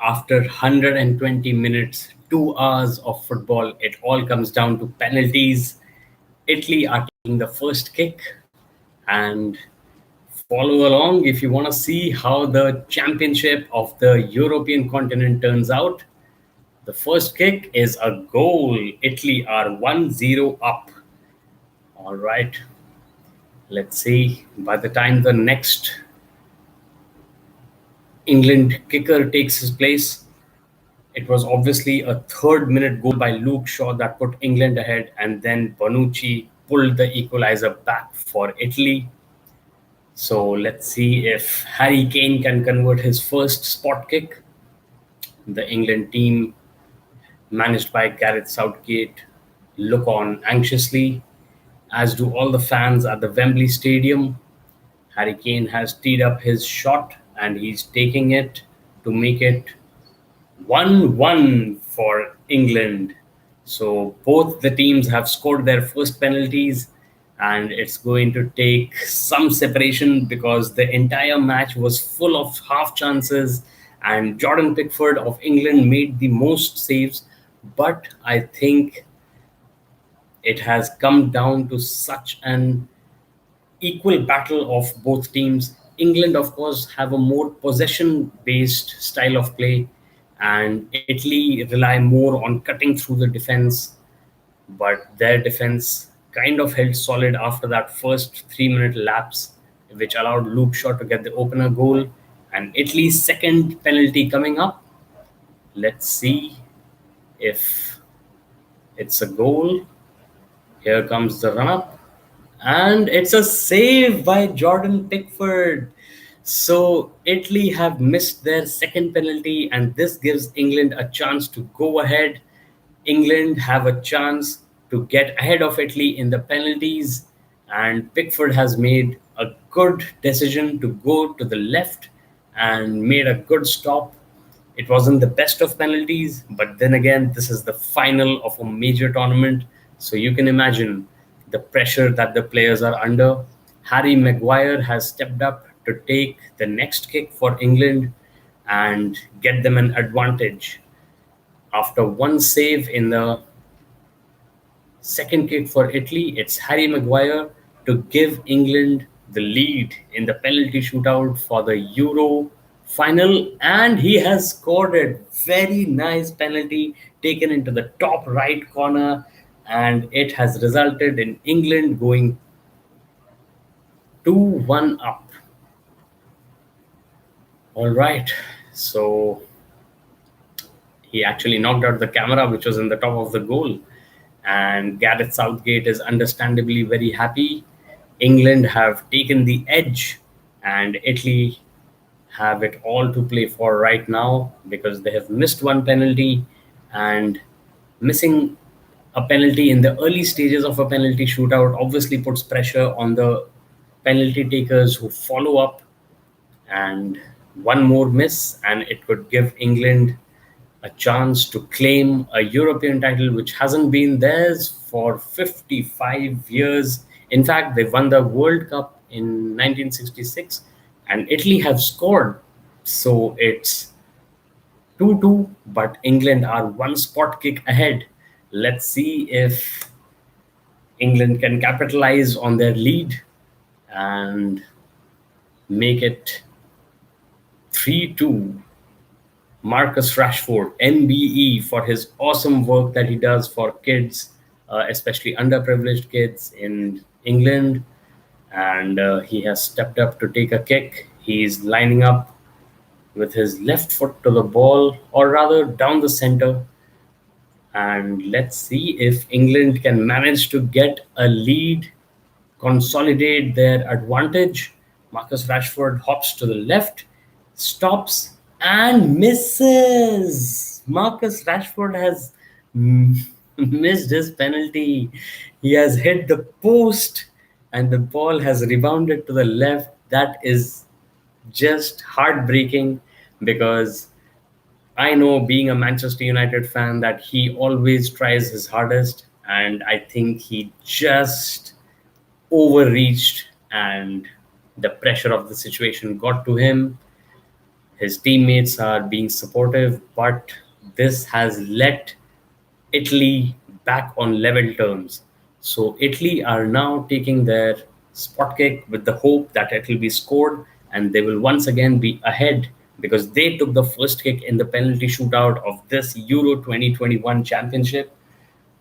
After 120 minutes, 2 hours of football, it all comes down to penalties. Italy are taking the first kick, and follow along if you want to see how the championship of the European continent turns out. The first kick is a goal. Italy are 1-0 up. All right. Let's see. By the time the next England kicker takes his place, it was obviously a third-minute goal by Luke Shaw that put England ahead, and then Bonucci pulled the equalizer back for Italy. So let's see if Harry Kane can convert his first spot kick. The England team, managed by Gareth Southgate, look on anxiously, as do all the fans at the Wembley Stadium. Harry Kane has teed up his shot and he's taking it to make it 1-1 for England. So both the teams have scored their first penalties, and it's going to take some separation because the entire match was full of half chances, and Jordan Pickford of England made the most saves. But I think it has come down to such an equal battle of both teams. England, of course, have a more possession based style of play, and Italy rely more on cutting through the defense. But their defense kind of held solid after that first 3 minute lapse, which allowed Luke Shaw to get the opener goal. And Italy's second penalty coming up. Let's see if it's a goal. Here comes the run up. And it's a save by Jordan Pickford. So Italy have missed their second penalty, and this gives England a chance to go ahead. England have a chance to get ahead of Italy in the penalties, and Pickford has made a good decision to go to the left and made a good stop. It wasn't the best of penalties, but then again, this is the final of a major tournament, so you can imagine the pressure that the players are under. Harry Maguire has stepped up to take the next kick for England and get them an advantage. After one save in the second kick for Italy, it's Harry Maguire to give England the lead in the penalty shootout for the Euro final, and he has scored a very nice penalty taken into the top right corner, and it has resulted in England going 2-1 up. All right, so he actually knocked out the camera, which was in the top of the goal. And Gareth Southgate is understandably very happy. England have taken the edge, and Italy have it all to play for right now because they have missed one penalty, and missing a penalty in the early stages of a penalty shootout obviously puts pressure on the penalty takers who follow up. And one more miss, and it could give England a chance to claim a European title, which hasn't been theirs for 55 years. In fact, they won the World Cup in 1966, and Italy have scored. So it's 2-2, but England are one spot kick ahead. Let's see if England can capitalize on their lead and make it 3-2. Marcus Rashford, MBE, for his awesome work that he does for kids, especially underprivileged kids in England. And he has stepped up to take a kick. He's lining up with his left foot to the ball, or rather down the center. And let's see if England can manage to get a lead, consolidate their advantage. Marcus Rashford hops to the left, stops, and misses. Marcus Rashford has missed his penalty. He has hit the post, and the ball has rebounded to the left. That is just heartbreaking because I know, being a Manchester United fan, that he always tries his hardest, and I think he just overreached, and the pressure of the situation got to him. His teammates are being supportive, but this has let Italy back on level terms. So Italy are now taking their spot kick with the hope that it will be scored and they will once again be ahead because they took the first kick in the penalty shootout of this Euro 2021 championship,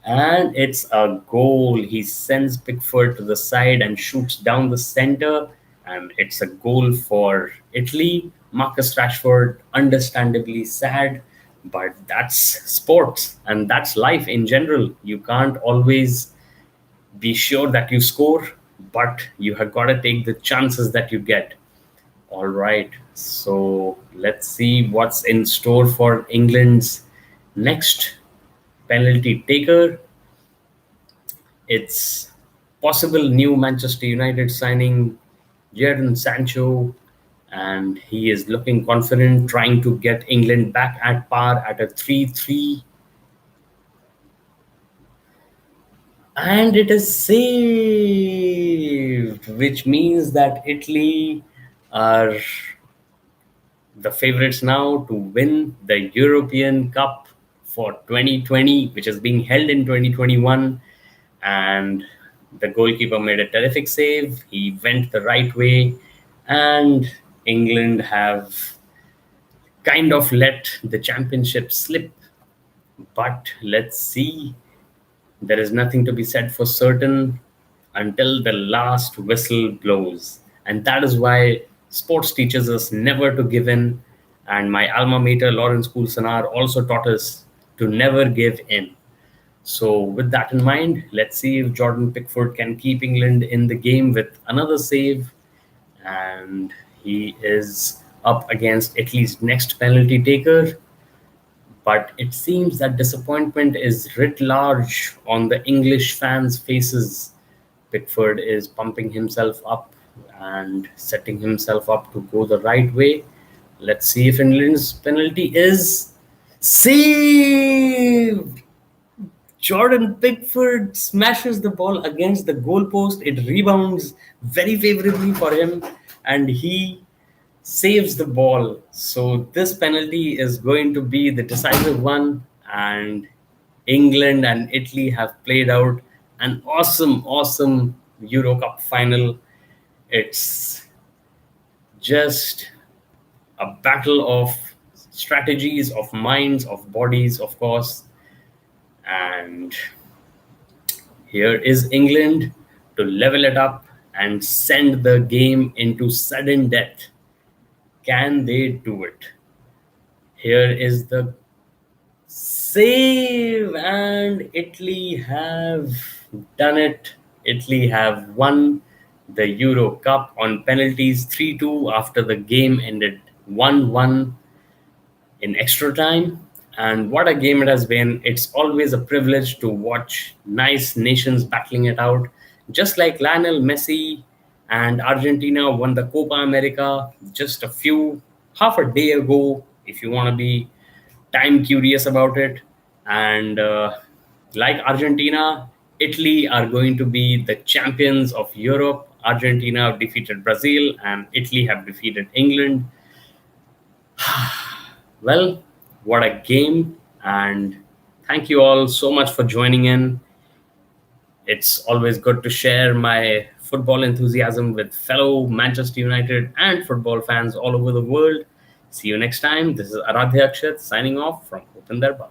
and it's a goal. He sends Pickford to the side and shoots down the center, and it's a goal for Italy. Marcus Rashford, understandably sad, but that's sports and that's life in general. You can't always be sure that you score, but you have got to take the chances that you get. All right, so let's see what's in store for England's next penalty taker. It's possible new Manchester United signing Jadon Sancho, and he is looking confident, trying to get England back at par at a 3-3. And it is saved, which means that Italy are the favorites now to win the European Cup for 2020, which is being held in 2021. And the goalkeeper made a terrific save. He went the right way, and England have kind of let the championship slip. But let's see. There is nothing to be said for certain until the last whistle blows. And that is why sports teaches us never to give in. And my alma mater, Lawrence School Sanar, also taught us to never give in. So, with that in mind, let's see if Jordan Pickford can keep England in the game with another save. And he is up against Italy's next penalty taker. But it seems that disappointment is writ large on the English fans' faces. Pickford is pumping himself up and setting himself up to go the right way. Let's see if England's penalty is saved. Jordan Pickford smashes the ball against the goalpost. It rebounds very favorably for him, and he saves the ball. So this penalty is going to be the decisive one, and England and Italy have played out an awesome Euro Cup final. It's just a battle of strategies, of minds, of bodies, of course. And here is England to level it up and send the game into sudden death. Can they do it? Here is the save, and Italy have done it. Italy have won the Euro Cup on penalties 3-2 after the game ended 1-1 in extra time. And what a game it has been. It's always a privilege to watch nice nations battling it out. Just like Lionel Messi and Argentina won the Copa America just half a day ago, if you want to be time curious about it. And like Argentina, Italy are going to be the champions of Europe. Argentina have defeated Brazil, and Italy have defeated England. Well, what a game. And thank you all so much for joining in. It's always good to share my football enthusiasm with fellow Manchester United and football fans all over the world. See you next time. This is Aradhya Akshat signing off from Hoop in Darbar.